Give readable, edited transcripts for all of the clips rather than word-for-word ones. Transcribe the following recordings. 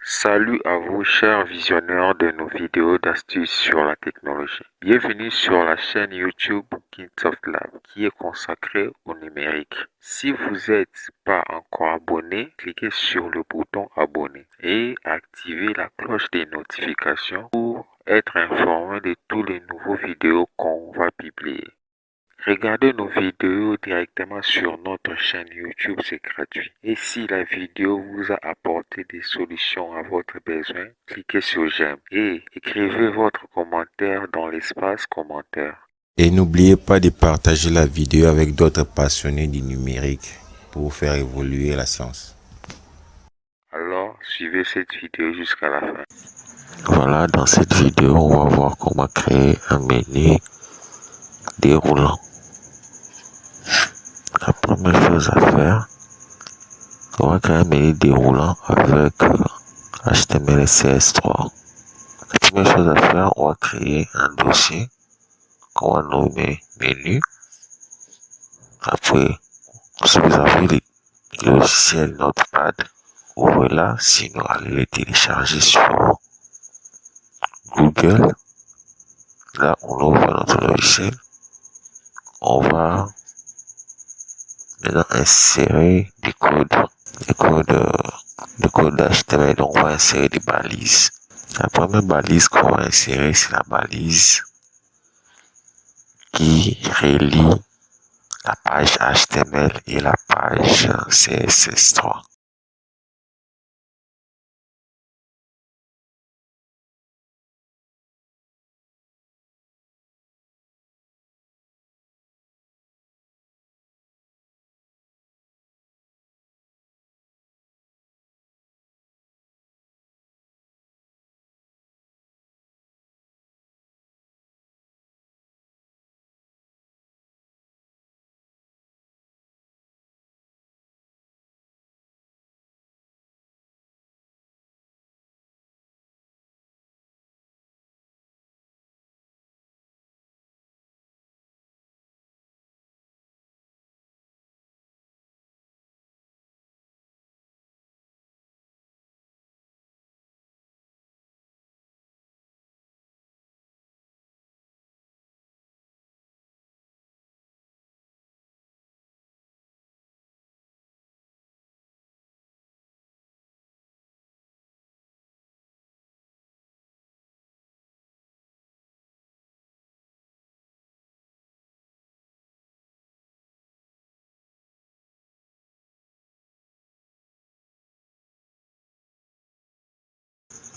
Salut à vous, chers visionnaires de nos vidéos d'astuces sur la technologie. Bienvenue sur la chaîne YouTube Kingsoft Lab qui est consacrée au numérique. Si vous n'êtes pas encore abonné, cliquez sur le bouton abonner et activez la cloche des notifications pour être informé de tous les nouveaux vidéos qu'on va publier. Regardez nos vidéos directement sur notre chaîne YouTube, c'est gratuit. Et si la vidéo vous a apporté des solutions à votre besoin, cliquez sur j'aime et écrivez votre commentaire dans l'espace commentaire. Et n'oubliez pas de partager la vidéo avec d'autres passionnés du numérique pour faire évoluer la science. Alors, suivez cette vidéo jusqu'à la fin. Voilà, dans cette vidéo, on va voir comment créer un menu déroulant. La première chose à faire, on va créer un menu déroulant avec HTML et CSS3. La première chose à faire, on va créer un dossier qu'on va nommer menu. Après, si vous avez le logiciel Notepad, ouvrez-la, sinon allez le télécharger sur Google. Là, on ouvre notre logiciel. On va maintenant insérer des codes, le code HTML. Donc, on va insérer des balises. La première balise qu'on va insérer, c'est la balise qui relie la page HTML et la page CSS3.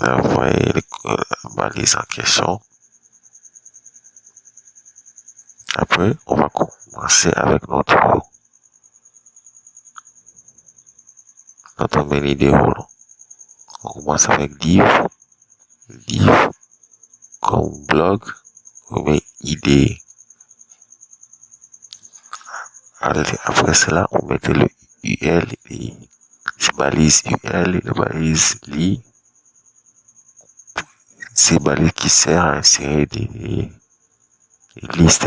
Vous voyez la balise en question. Après, on va commencer avec notre menu déroulant. On commence avec div comme blog, on met id. Après cela, on mettait le UL, les balises UL et les balises li. Ces balises qui servent à insérer des listes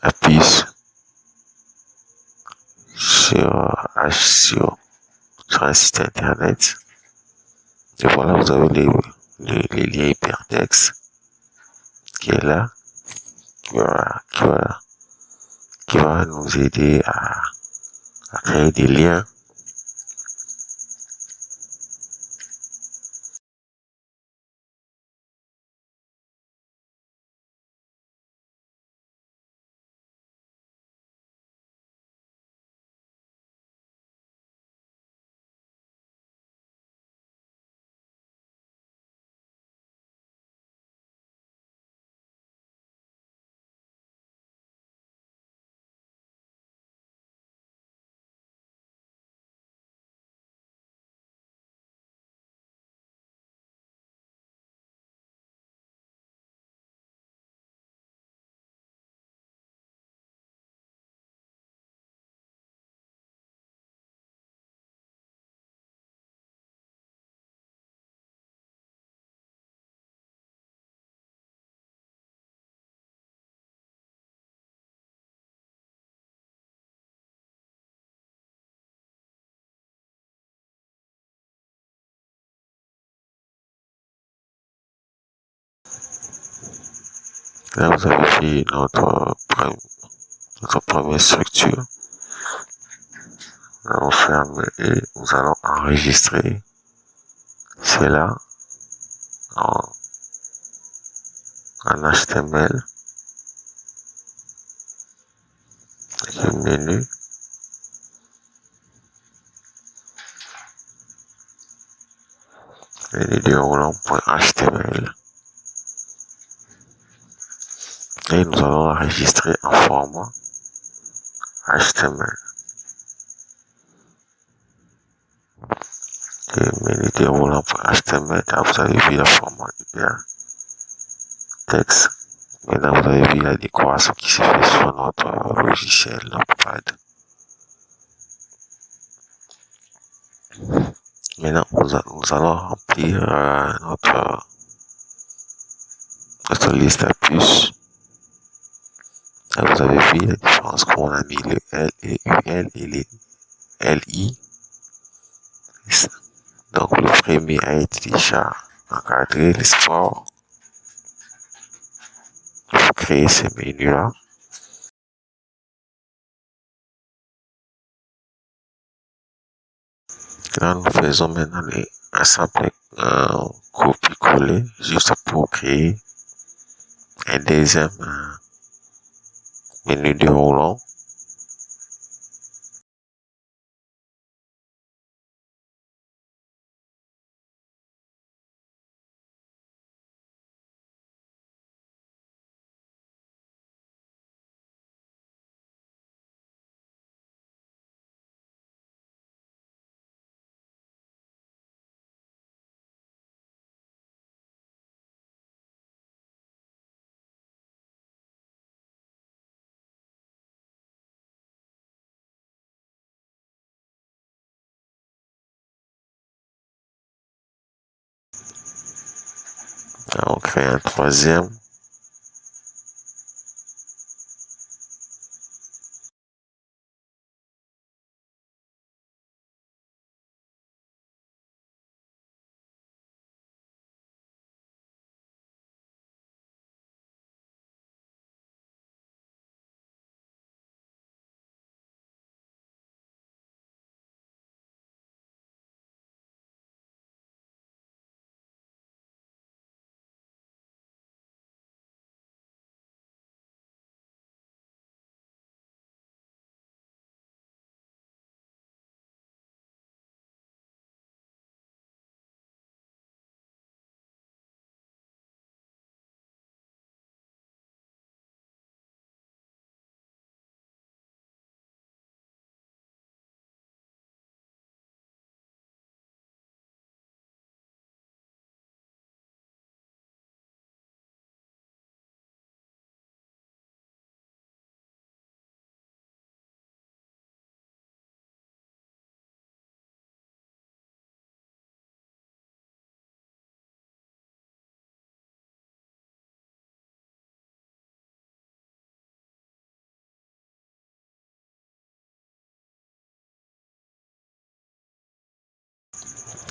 à puce sur un site internet. Et voilà, vous avez les liens hypertextes qui est là, qui va nous aider à créer des liens. Là, vous avez fait notre première structure. Nous allons fermer et nous allons enregistrer cela en HTML. Le menu. Menu déroulant.html. Et nous allons enregistrer en format HTML. Et menu déroulant.html, là vous avez vu le format hyper texte. Maintenant vous avez vu la décoration qui s'est faite sur notre logiciel Notepad. Maintenant nous allons remplir notre liste à puces. Là, vous avez vu la différence qu'on a mis le L et UL et les LI. Donc le premier a été déjà encadré, les sports. Pour créer ces menus-là. Là, nous faisons maintenant un simple copier-coller juste pour créer un deuxième menu déroulant. Là, on crée un troisième.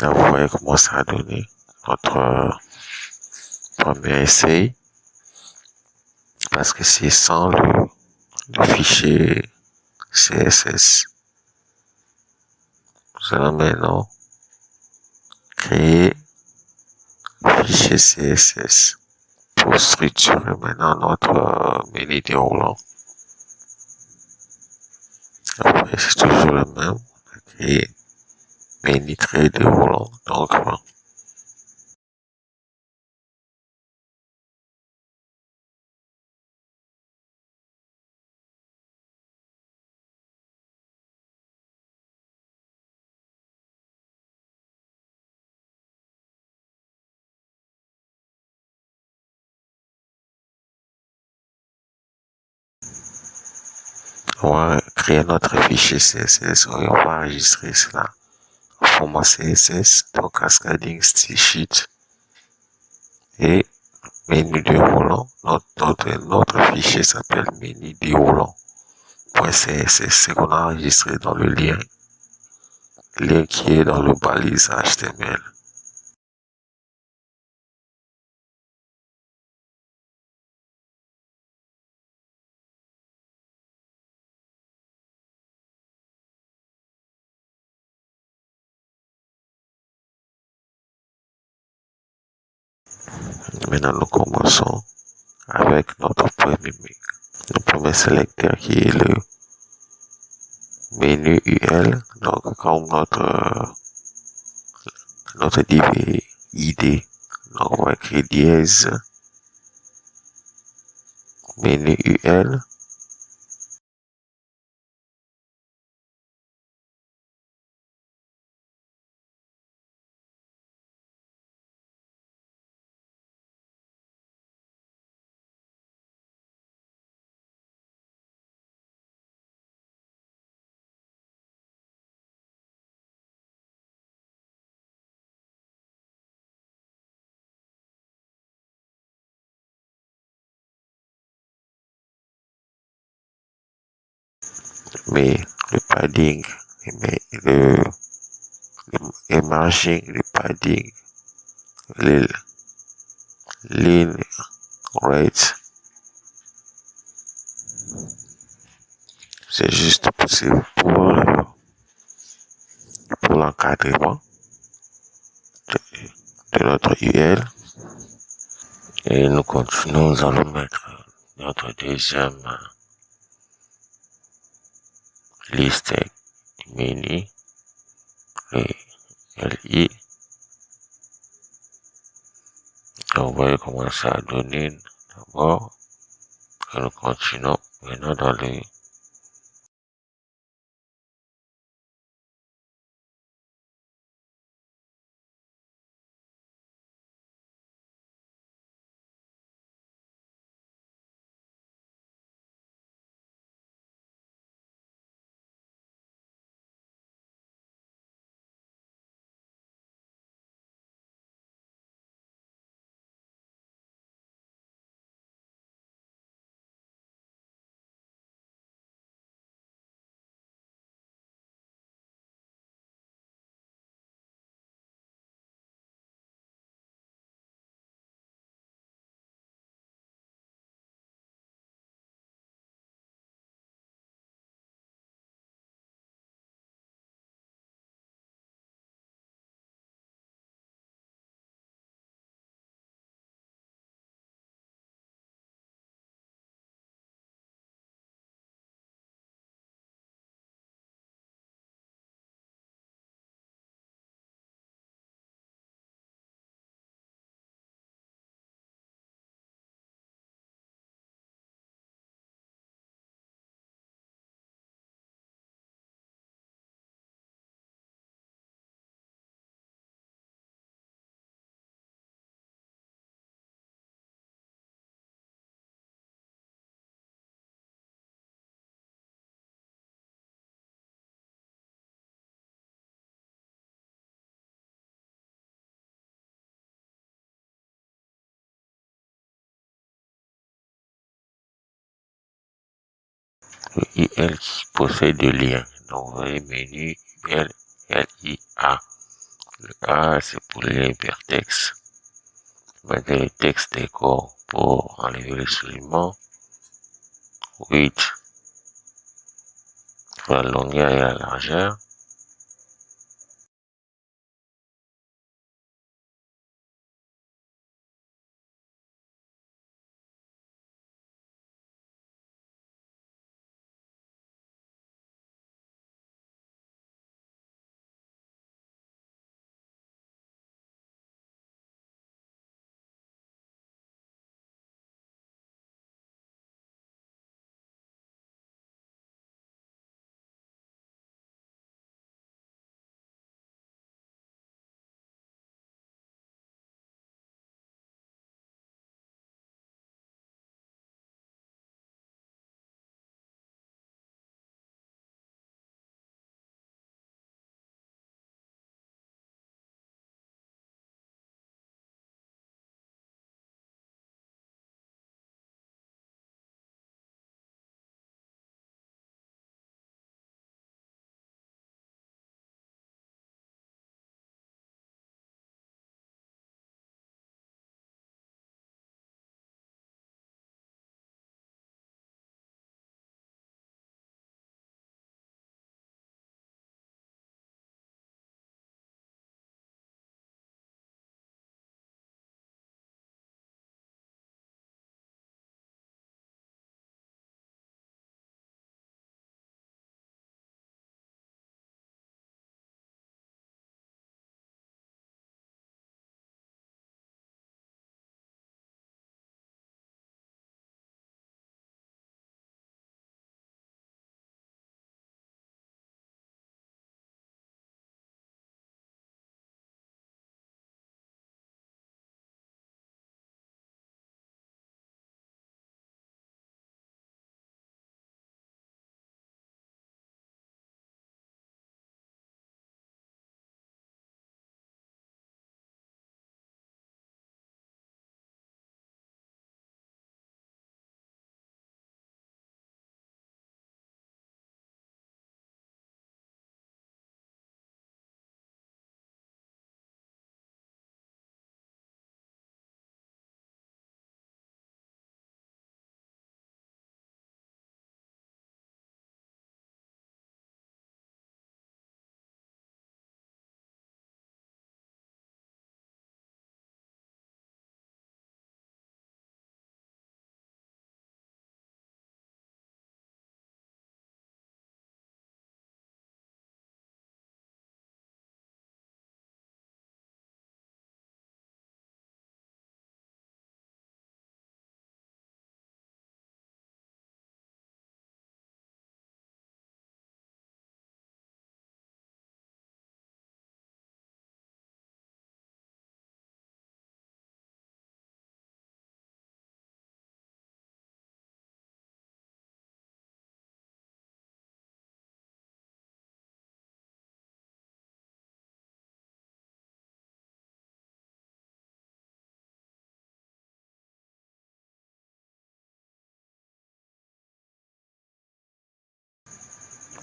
Là, vous voyez comment ça a donné notre premier essai. Parce que c'est sans le fichier CSS. Nous allons maintenant créer le fichier CSS pour structurer maintenant notre menu déroulant. Après, c'est toujours le même. Créer menu très déroulant. Donc, on va créer notre fichier CSS et on va enregistrer cela en format CSS, donc cascading style sheet et menu déroulant. Notre fichier s'appelle menu déroulant.css, c'est qu'on a enregistré dans le lien qui est dans le balise HTML. Maintenant, nous commençons avec notre premier sélecteur qui est le menu UL. Donc, comme notre div est ID, donc on va écrire dièse menu UL. Mais le padding, mais le margin, le padding, les line rate, c'est juste possible pour l'encadrement de notre UL. Et nous continuons, nous allons mettre notre deuxième liste mini, et LI. Donc, vous voyez comment ça a donné d'abord. Et nous continuons maintenant dans le IL qui possède le lien. Donc, vous voyez, menu UL, LIA. Le A, c'est pour les hypertextes. Mettre le texte décor pour enlever le soulignement. Width pour la longueur et la largeur.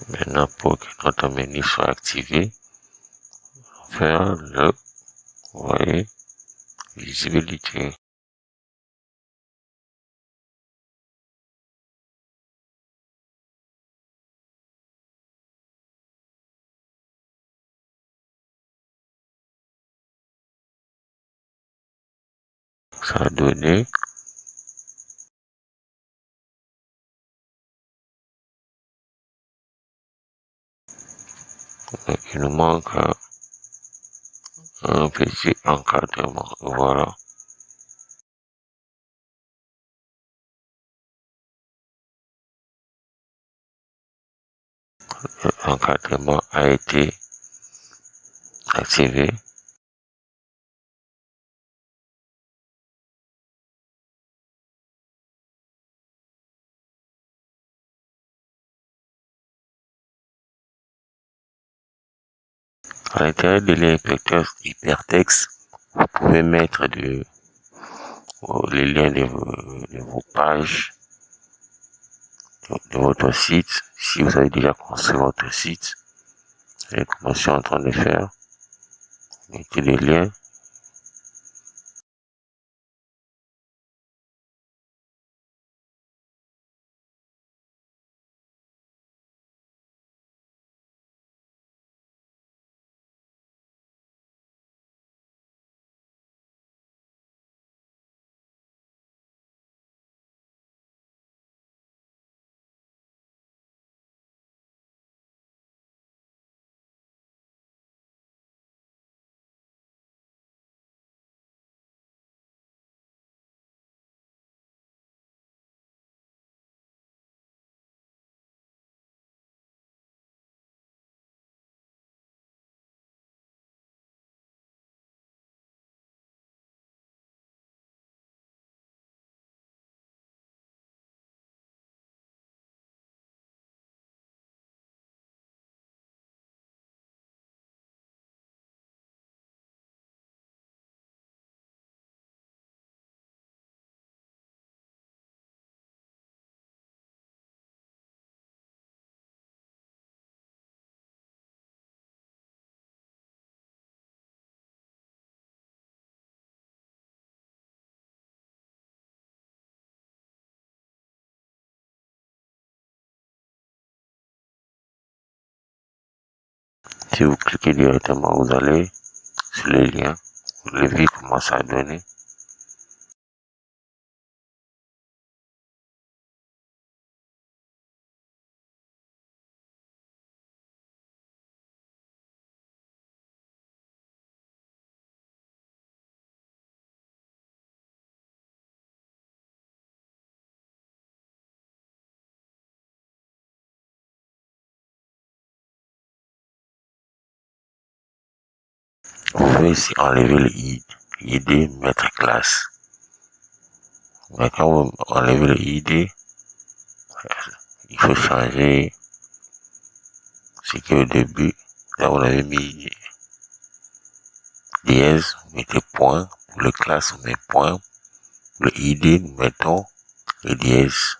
Maintenant, pour que notre menu soit activé, faire le, vous voyez, visibilité. Ça a donné. Il nous manque un petit encadrement. Voilà. L'encadrement a été activé. À l'intérieur de l'hypertexte, vous pouvez mettre les liens de vos pages, de votre site. Si vous avez déjà construit votre site, et comme je suis en train de faire, mettez les liens. Si vous cliquez directement, vous allez sur les liens. Vous les voyez comment ça a donné. Vous pouvez ici enlever le ID, mettre classe. Mais quand vous enlevez le ID, il faut changer ce qui est au début. Là, vous avez mis dièse, vous mettez point. Pour le classe, vous mettez point. Pour le ID, nous mettons le dièse.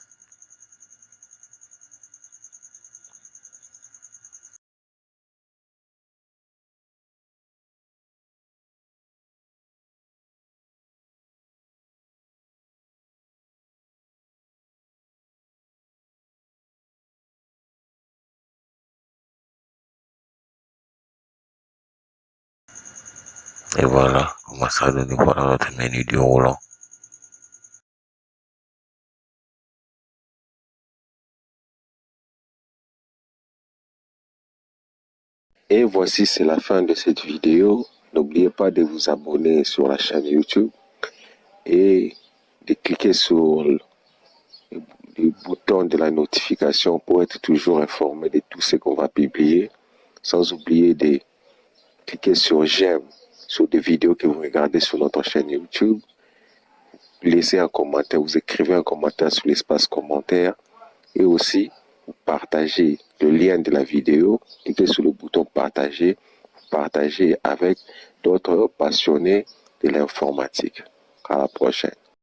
Et voilà comment ça donne. Voilà notre menu du roulant. Et voici, c'est la fin de cette vidéo. N'oubliez pas de vous abonner sur la chaîne YouTube et de cliquer sur le bouton de la notification pour être toujours informé de tout ce qu'on va publier. Sans oublier de cliquer sur j'aime sur des vidéos que vous regardez sur notre chaîne YouTube. Laissez un commentaire, vous écrivez un commentaire sur l'espace commentaire et aussi vous partagez le lien de la vidéo. Cliquez sur le bouton partager, partagez avec d'autres passionnés de l'informatique. À la prochaine.